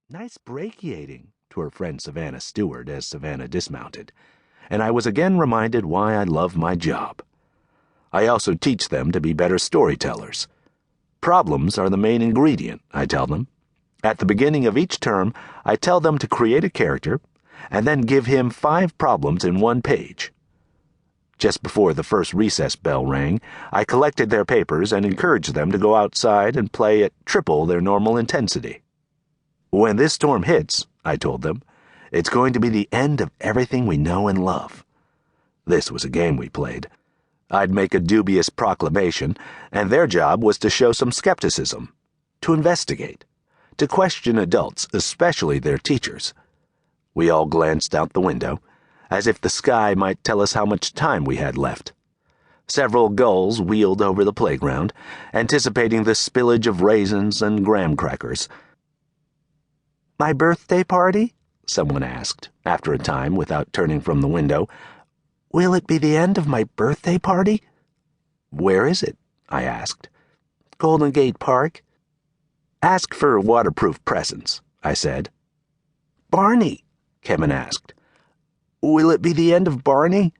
"Nice brachiating," to her friend Savannah Stewart as Savannah dismounted, and I was again reminded why I love my job. I also teach them to be better storytellers. Problems are the main ingredient, I tell them. At the beginning of each term, I tell them to create a character and then give him 5 problems in 1 page. Just before the first recess bell rang, I collected their papers and encouraged them to go outside and play at triple their normal intensity. "When this storm hits," I told them, "it's going to be the end of everything we know and love." This was a game we played. I'd make a dubious proclamation, and their job was to show some skepticism, to investigate, to question adults, especially their teachers. We all glanced out the window, as if the sky might tell us how much time we had left. Several gulls wheeled over the playground, anticipating the spillage of raisins and graham crackers. "My birthday party?" someone asked, after a time without turning from the window. "Will it be the end of my birthday party?" "Where is it?" I asked. "Golden Gate Park." "Ask for waterproof presents," I said. "Barney?" Kevin asked. "Will it be the end of Barney?"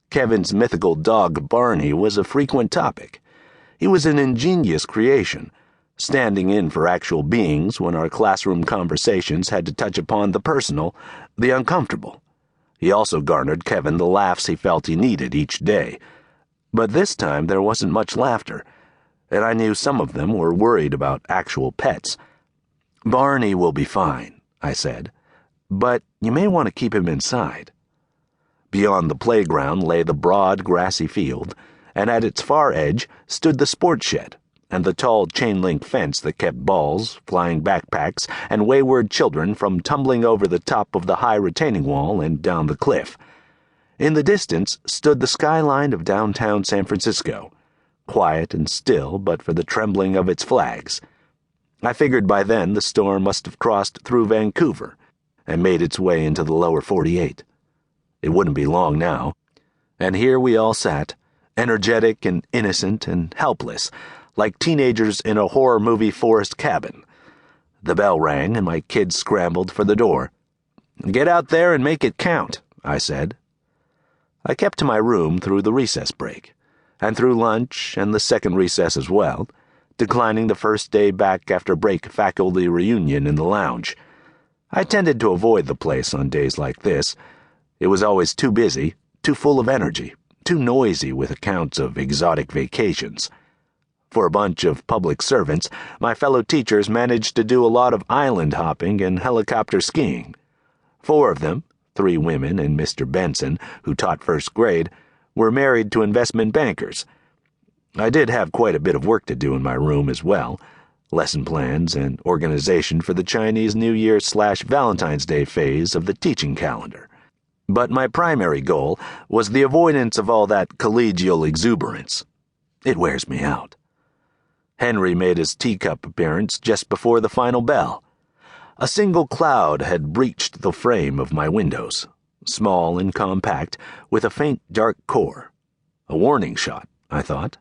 Kevin's mythical dog Barney was a frequent topic. He was an ingenious creation, standing in for actual beings when our classroom conversations had to touch upon the personal, the uncomfortable. He also garnered Kevin the laughs he felt he needed each day. But this time there wasn't much laughter, and I knew some of them were worried about actual pets. "Barney will be fine," I said, "but you may want to keep him inside." Beyond the playground lay the broad, grassy field, and at its far edge stood the sports shed and the tall chain-link fence that kept balls, flying backpacks, and wayward children from tumbling over the top of the high retaining wall and down the cliff. In the distance stood the skyline of downtown San Francisco, quiet and still but for the trembling of its flags. I figured by then the storm must have crossed through Vancouver and made its way into the lower 48. It wouldn't be long now, and here we all sat, energetic and innocent and helpless, like teenagers in a horror movie forest cabin. The bell rang and my kids scrambled for the door. "Get out there and make it count," I said. I kept to my room through the recess break, and through lunch and the second recess as well, declining the first day back after break faculty reunion in the lounge. I tended to avoid the place on days like this. It was always too busy, too full of energy, too noisy with accounts of exotic vacations. For a bunch of public servants, my fellow teachers managed to do a lot of island hopping and helicopter skiing. 4 of them, 3 women and Mr. Benson, who taught first grade, were married to investment bankers. I did have quite a bit of work to do in my room as well, lesson plans and organization for the Chinese New Year/Valentine's Day phase of the teaching calendar. But my primary goal was the avoidance of all that collegial exuberance. It wears me out. Henry made his teacup appearance just before the final bell. A single cloud had breached the frame of my windows, small and compact, with a faint dark core. A warning shot, I thought.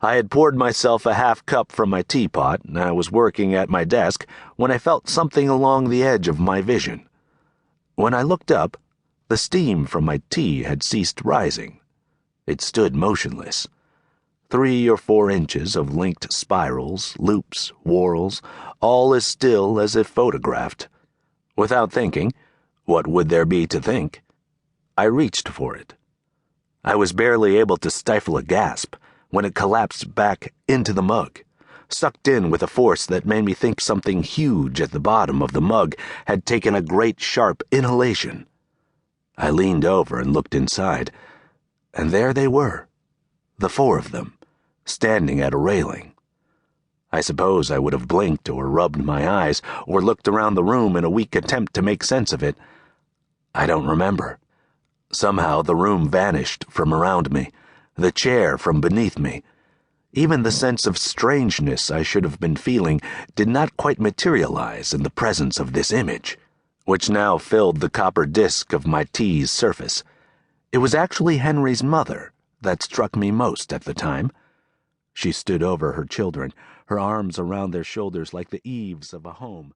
I had poured myself a half cup from my teapot, and I was working at my desk when I felt something along the edge of my vision. When I looked up, the steam from my tea had ceased rising. It stood motionless. 3 or 4 inches of linked spirals, loops, whorls, all as still as if photographed. Without thinking, what would there be to think? I reached for it. I was barely able to stifle a gasp when it collapsed back into the mug, sucked in with a force that made me think something huge at the bottom of the mug had taken a great sharp inhalation. I leaned over and looked inside, and there they were, the 4 of them, standing at a railing. I suppose I would have blinked or rubbed my eyes or looked around the room in a weak attempt to make sense of it. I don't remember. Somehow the room vanished from around me, the chair from beneath me. Even the sense of strangeness I should have been feeling did not quite materialize in the presence of this image, which now filled the copper disk of my tea's surface. It was actually Henry's mother that struck me most at the time. She stood over her children, her arms around their shoulders like the eaves of a home.